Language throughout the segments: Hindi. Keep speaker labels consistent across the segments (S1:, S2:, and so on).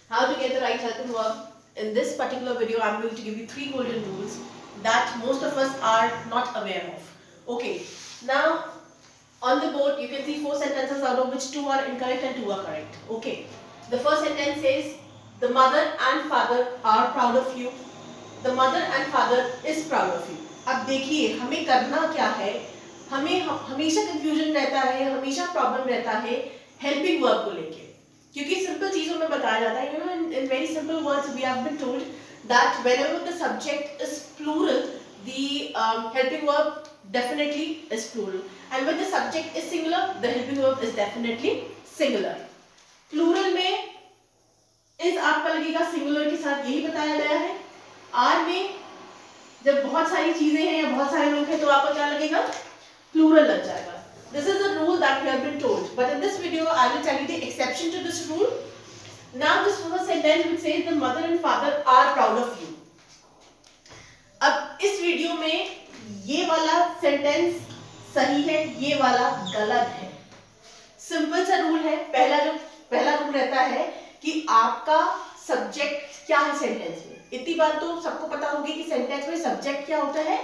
S1: how to get the right helping verb. In this particular video, I'm going to give you 3 golden rules that most of us are not aware of. Okay, now on the board you can see 4 sentences, out of which 2 are incorrect and 2 are correct. Okay, the first sentence says the mother and father are proud of you. The mother and father is proud of you. अब देखिए हमें करना क्या है, हमें हमेशा कंफ्यूजन रहता है, हमेशा प्रॉब्लम रहता है हेल्पिंग वर्ब को लेके, क्योंकि सिंपल चीजों में बताया जाता है, in very simple words we have been told that whenever the subject is plural, the helping verb definitely is plural, and when the subject is singular, the helping verb is definitely singular. Plural में is आपका लगेगा singular के साथ, यही बताया गया है. R में जब बहुत सारी चीजें हैं या बहुत सारे लोग हैं तो आपका क्या लगेगा, प्लूरल लग जाएगा. This is the rule that we have been told, but in this video I will tell you the exception to this rule. Now this first sentence which says the mother and father are proud of you. अब इस वीडियो में ये वाला सेंटेंस सही है, ये वाला गलत है. सिंपल सा रूल है. पहला रूल रहता है कि आपका सब्जेक्ट क्या है सेंटेंस में. इतनी बात तो सबको पता होगी कि सेंटेंस में सब्जेक्ट क्या होता है,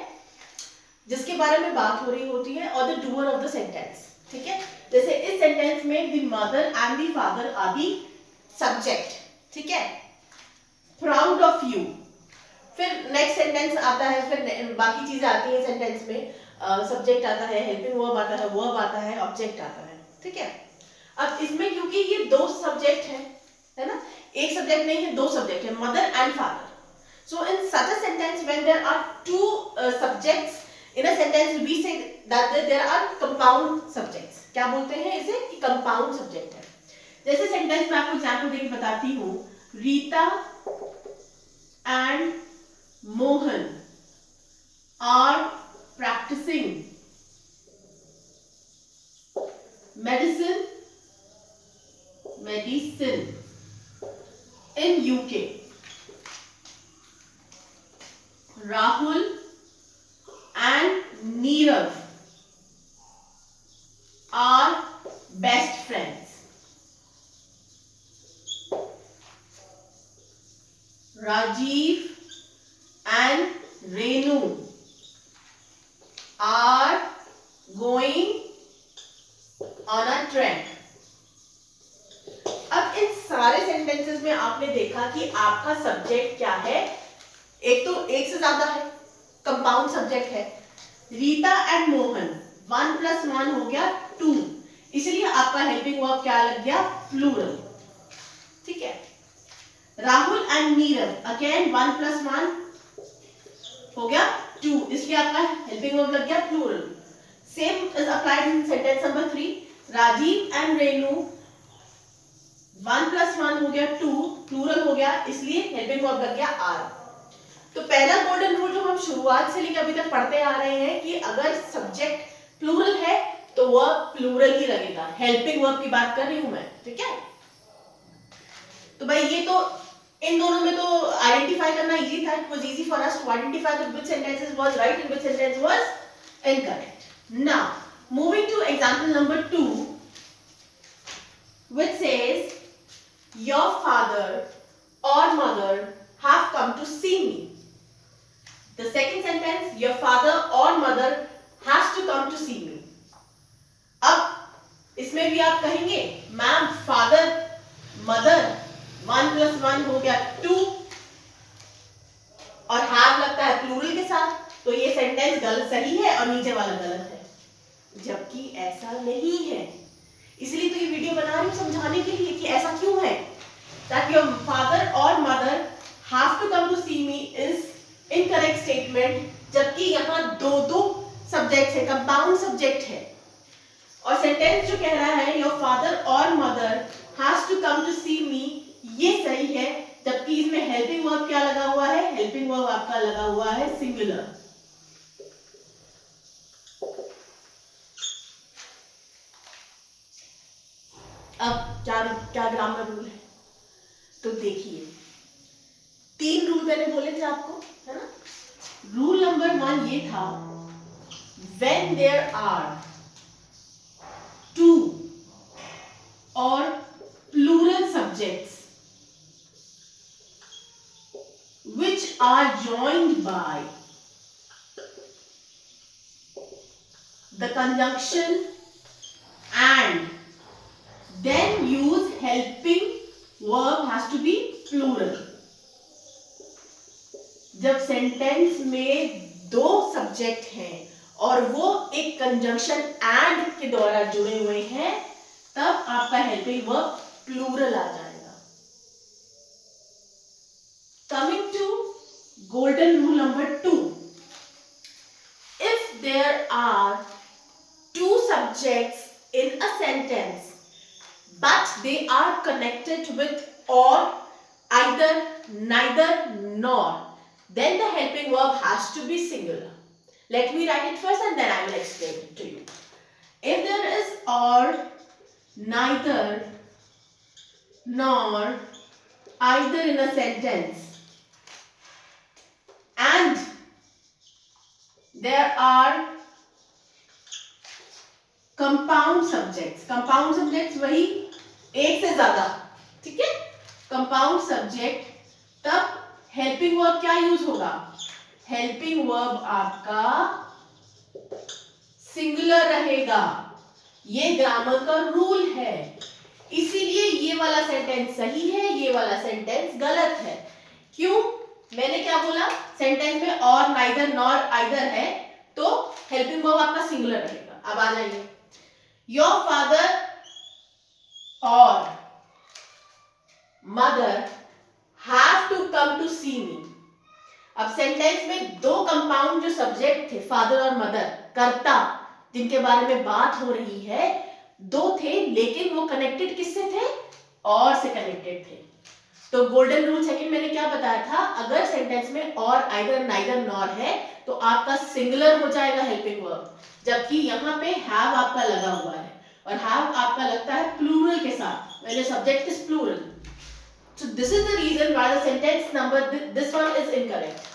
S1: जिसके बारे में बात हो रही होती है, और the doer of the sentence. ठीक है, जैसे इस सेंटेंस में the mother and the father are the subject. ठीक है, प्राउड ऑफ यू. फिर नेक्स्ट सेंटेंस आता है, फिर बाकी चीजें आती है सेंटेंस में. सब्जेक्ट आता है, हेल्पिंग वर्ब आता है, वर्ब आता है, ऑब्जेक्ट आता है. ठीक है, अब इसमें क्योंकि ये 2 सब्जेक्ट है ना, एक सब्जेक्ट नहीं है, 2 सब्जेक्ट है, mother and father. So in such a sentence when there are 2 subjects in a sentence, we say that there are compound subjects. क्या बोलते हैं इसे, कि compound subject है. जैसे सेंटेंस में आपको एग्जांपल देके बताती हूँ. Rita and Mohan are practicing medicine in UK. Rahul and Neerav are best friends. Rajiv and Renu are going on a trek. अब इन सारे सेंटेंसेस में आपने देखा कि आपका सब्जेक्ट क्या है. एक तो एक से ज्यादा है, कंपाउंड सब्जेक्ट है. रीता एंड मोहन, 1 + 1 हो गया 2, इसलिए आपका हेल्पिंग वर्ब क्या लग गया, प्लूरल. ठीक है. राहुल एंड नीरव, अगेन 1 + 1 हो गया 2, इसलिए आपका हेल्पिंग वर्ब लग गया plural. Same is applied in sentence number 3. Rajeev and Renu, 1 + 1 हो गया 2, प्लूरल हो गया, इसलिए हेल्पिंग वर्ब लग गया आर. तो पहला गोल्डन रूल जो हम शुरुआत से लेकर अभी तक पढ़ते आ रहे हैं कि अगर सब्जेक्ट प्लूरल है तो वर्ब प्लूरल ही लगेगा. हेल्पिंग वर्ब की बात कर रही हूं मैं. ठीक है, तो भाई ये तो इन दोनों में तो आइडेंटिफाई करना इजी था. It was easy for us to identify that which sentences was right and which sentence was incorrect. Now moving to example number 2 which says your father or mother have come to see me. The second sentence, your father or mother has to come to see me. अब इसमें भी आप कहेंगे मैम फादर मदर 1 + 1 हो गया 2 और हैव लगता है प्लूरल के साथ, तो ये सेंटेंस गलत सही है और नीचे वाला गलत है, जबकि ऐसा नहीं है. इसलिए तो ये वीडियो बना रही हूं समझाने के लिए कि ऐसा क्यों है. That your father or mother have to come to see me is incorrect statement, जबकि यहाँ 2 सब्जेक्ट है, कंपाउंड सब्जेक्ट है. और सेंटेंस जो कह रहा है योर फादर और mother has to come to see me, ये सही है, जबकि इसमें हेल्पिंग वर्ब क्या लगा हुआ है, हेल्पिंग वर्ब आपका लगा हुआ है सिंगुलर. अब क्या ग्रामर रूल है, तो देखिए 3 रूल मैंने बोले थे आपको, है ना. रूल नंबर 1 ये था, when there are 2 or plural subjects are joined by the conjunction and, then use helping verb has to be plural. जब सेंटेंस में दो सब्जेक्ट हैं और वो एक कंजंक्शन एंड के द्वारा जुड़े हुए हैं, तब आपका हेल्पिंग वर्ब प्लूरल आ जाएगा. Coming to golden rule number 2. If there are two subjects in a sentence but they are connected with or, either, neither, nor, then the helping verb has to be singular. Let me write it first and then I will explain it to you. If there is or, neither, nor, either in a sentence and there are compound subjects वही एक से ज्यादा, ठीक है, कंपाउंड सब्जेक्ट, तब हेल्पिंग वर्ब क्या यूज होगा? हेल्पिंग वर्ब आपका सिंगुलर रहेगा. ये ग्रामर का रूल है. इसीलिए ये वाला सेंटेंस सही है, ये वाला सेंटेंस गलत है. क्यों? मैंने क्या बोला? सेंटेंस में और, नाइदर, नॉर, आइदर है तो हेल्पिंग वर्ब आपका सिंगुलर रहेगा. अब आ जाइए, your father or mother have to come to see me. अब सेंटेंस में दो कंपाउंड जो सब्जेक्ट थे, फादर और मदर, कर्ता, जिनके बारे में बात हो रही है, दो थे, लेकिन वो कनेक्टेड किससे थे? और से कनेक्टेड थे. तो गोल्डन रूल सेकंड मैंने क्या बताया था? अगर सेंटेंस में और, आइदर, नाइदर, नॉर है तो आपका सिंगुलर हो जाएगा हेल्पिंग वर्ब. जबकि यहाँ पे हैव आपका लगा हुआ है और हैव आपका लगता है प्लूरल के साथ, when the subject is plural. So this is the reason why the sentence number this one is incorrect.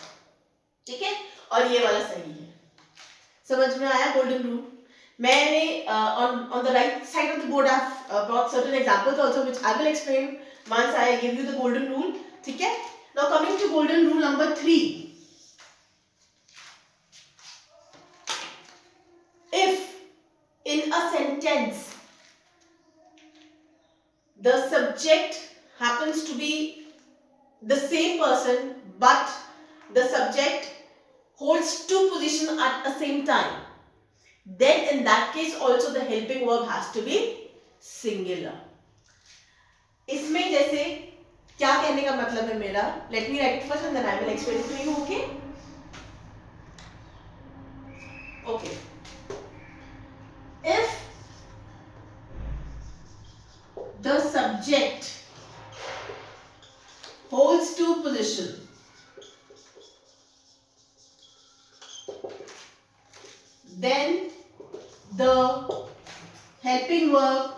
S1: ठीक है, और ये वाला सही है. समझ में आया गोल्डन रूल? मैंने on the right side of the board I have brought certain examples also which I will explain once I give you the golden rule. ठीक है. Now coming to golden rule number 3. If in a sentence the subject happens to be the same person but the subject holds two positions at the same time, then in that case also the helping verb has to be singular. इसमें जैसे क्या कहने का मतलब है मेरा? Let me write it first and then I will explain it to you. Okay? Okay. If the subject holds two positions, then the helping verb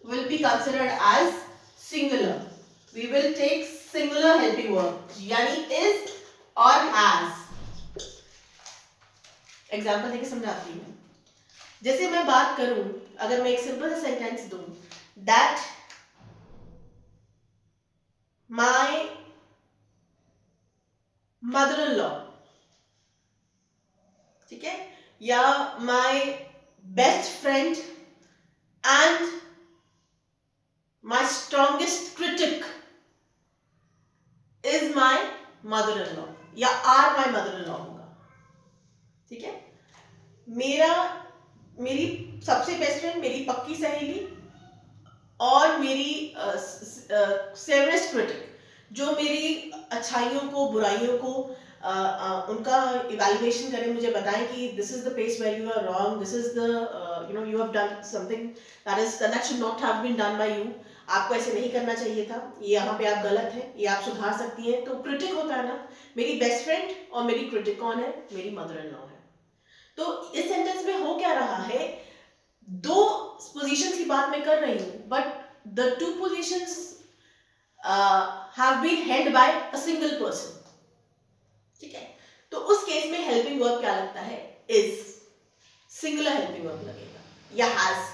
S1: will be considered as singular. We will take singular helping verb, यानी is और has. एग्जाम्पल देके समझाती हूँ. जैसे मैं बात करूं, अगर मैं एक सिंपल सा सेंटेंस दूं, that my mother in law, ठीक है, या my best friend and my strongest critic is my mother in law, या are my mother in law होगा. ठीक है, मेरी सबसे बेस्ट फ्रेंड, मेरी पक्की सहेली और मेरी सेवरेस्ट क्रिटिक, जो मेरी अच्छाइयों को, बुराइयों को उनका इवैल्यूएशन करें, मुझे बताएं कि this is the place where you are wrong, this is the you have done something that should not have been done by you, आपको ऐसे नहीं करना चाहिए था, ये यहाँ पे आप गलत हैं, ये आप सुधार सकती हैं. तो क्रिटिक होता है ना. मेरी बेस्ट फ्रेंड और मेरी क्रिटिक कौन है? मेरी मदर इन लॉ है. तो इस सेंटेंस में हो क्या रहा है? दो पोजीशंस की बात मैं कर रही हूं, but the two positions have been held by a single person. ठीक है, तो उस केस में हेल्पिंग वर्ब क्या लगता है? इज. सिंगुलर हेल्पिंग वर्ब लगेगा, या हैज.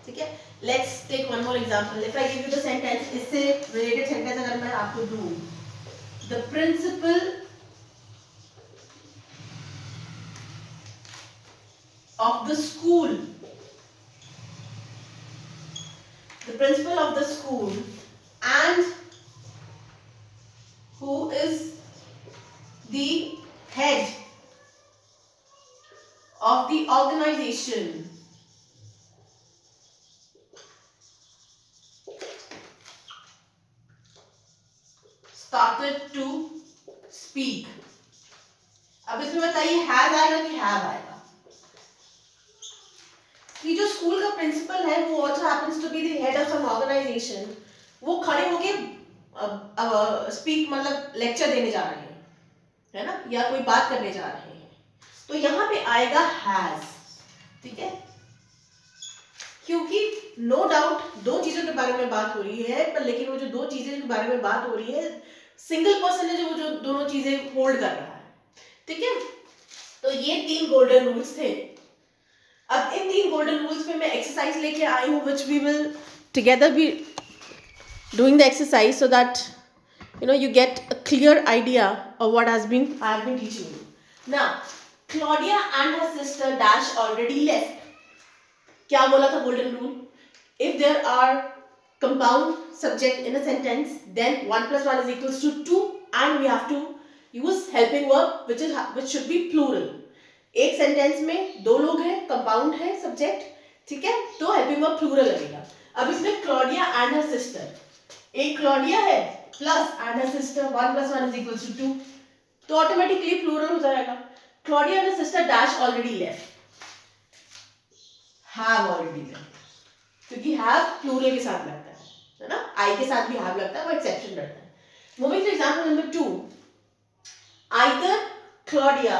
S1: ठीक है, Let's take one more example. If I give you the sentence, इससे related sentence अगर मैं आपको दूँ, the principal of the school, the principal of the school, and who is the head of the organization started to speak. अब इसमें बताइए हैज आएगा कि हैव आएगा? कि जो स्कूल का प्रिंसिपल है वो also happens to be the head of some organization, वो खड़े होके स्पीक मतलब लेक्चर देने जा रहे हैं, है ना, या कोई बात करने जा रहे हैं, तो यहाँ पे आएगा हैज. ठीक है, क्योंकि नो डाउट दो चीजों के बारे में बात हो रही है, पर लेकिन वो जो दो चीजें के बारे में बात हो रही है, सिंगल पर्सन है जो दोनों चीजें होल्ड कर रहा है. ठीक है, तो ये 3 गोल्डन रूल्स थे. अब इन 3 गोल्डन रूल्स पे मैं एक्सरसाइज लेके आई हूँ, which we will together be doing the exercise so that you get a clear idea of what I have been teaching you. Now, Claudia and her sister Dash already left. क्या बोला था golden rule? If there are compound subject in a sentence, then 1 plus 1 is equals to 2, and we have to use helping verb which should be plural. एक सेंटेंस में 2 लोग हैं, कंपाउंड है सब्जेक्ट, ठीक है, तो हेल्पिंग वर्ब प्लूरल लगेगा. अब इसमें क्लॉडिया एंड हर सिस्टर, एक क्लॉडिया है plus and her sister, 1 plus 1 is equals to 2, तो ऑटोमेटिकली प्लूरल हो जाएगा. Claudia and her sister dash already left, have already left, क्योंकि हैव प्लूरल के साथ लगता है ना, आई के साथ भी हैव लगता है, वो एक्सेप्शन रहता है. Moving to example number 2, either Claudia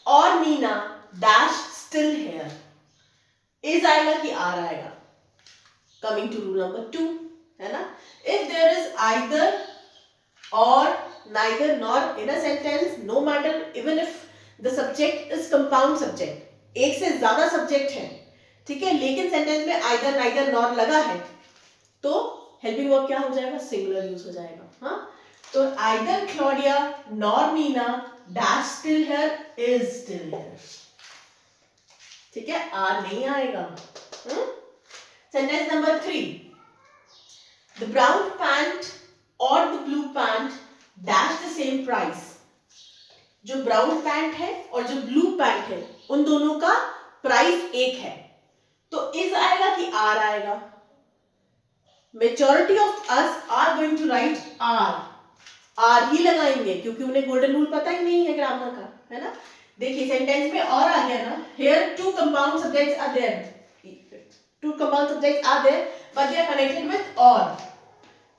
S1: और Meena dash still here. Is आएगा कि आर आएगा? कमिंग टू रूल नंबर 2, है ना, if there is either or neither nor in a sentence, no matter even if the subject is compound subject, एक से ज्यादा सब्जेक्ट है, ठीक है, लेकिन सेंटेंस में आइदर नाइदर नॉर लगा है, तो हेल्पिंग वर्ब क्या हो जाएगा? सिंगुलर यूज हो जाएगा. हाँ, तो either Claudia nor Meena dash still here is still here. ठीक है, आर नहीं आएगा. Sentence number 3, the brown pant और the blue pant dash the same price. जो ब्राउन पैंट है और जो ब्लू पैंट है, उन दोनों का प्राइस एक है, तो इज आएगा कि आर आएगा? Majority of us are going to write are ही लगाएंगे, क्योंकि उन्हें गोल्डन रूल पता ही नहीं है ग्रामर का, है ना. देखिए सेंटेंस में और आ गया ना, here 2 compound subjects are there, 2 compound subjects are there but they are connected with or.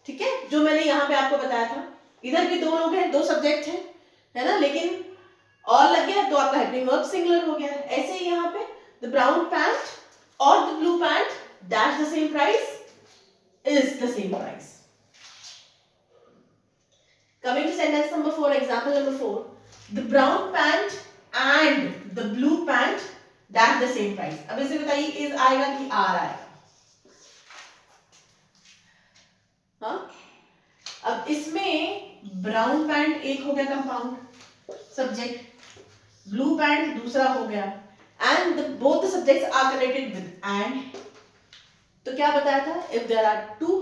S1: ठीक है, जो मैंने यहाँ पे आपको बताया था, इधर भी 2 लोग हैं, 2 सब्जेक्ट हैं, है ना, लेकिन और लग गया तो आपका हेल्पिंग वर्ब सिंगुलर हो गया. ऐसे ही यहाँ पे द ब्राउन पैंट और the blue pant dash the same price is the same price. Coming to sentence number 4, example number 4, the brown pant and the blue pant dash the same price. अब इसे बताइए is आएगा कि r आएगा? हाँ, अब इसमें brown pant एक हो गया कंपाउंड सब्जेक्ट, blue pant दूसरा हो गया, and both the subjects are connected with and. तो क्या बताया था? If there are 2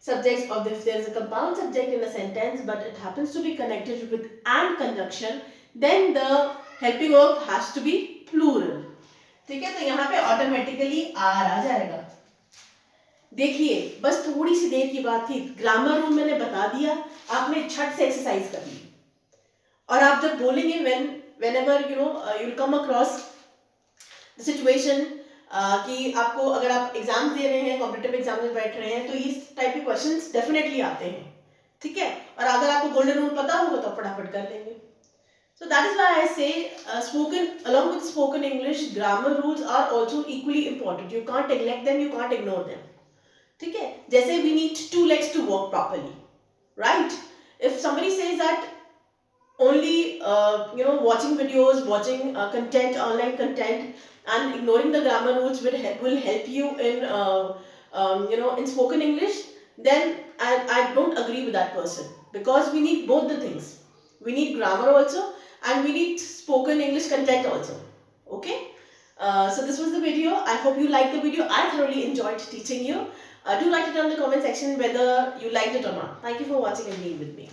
S1: subjects or if there is a compound subject in a sentence but it happens to be connected with and conjunction, then the helping verb has to be plural. ठीक है, तो यहाँ पे ऑटोमेटिकली आर आ जाएगा. देखिए बस थोड़ी सी देर की बात थी, ग्रामर रूल मैंने बता दिया, आपने छट से एक्सरसाइज कर ली, और आप जब बोलेंगे whenever you'll come across the situation कि आपको अगर आप एग्जाम दे रहे हैं, कॉम्पिटिटिव एग्जाम में बैठ रहे हैं, तो इस टाइप के क्वेश्चंस डेफिनेटली आते हैं. ठीक है, और अगर आपको गोल्डन रूल पता होगा तो फटाफट कर लेंगे. So that is why I say spoken along with spoken English, grammar rules are also equally important. You can't neglect them, you can't ignore them. ठीक है, जैसे we need 2 legs to work properly, right. If somebody says that only watching videos, watching content, online content, and ignoring the grammar rules will help you in in spoken English, then I don't agree with that person, because we need both the things. We need grammar also, and we need spoken English content also. Okay. So this was the video. I hope you liked the video. I thoroughly enjoyed teaching you. Do write it down in the comment section whether you liked it or not. Thank you for watching and being with me.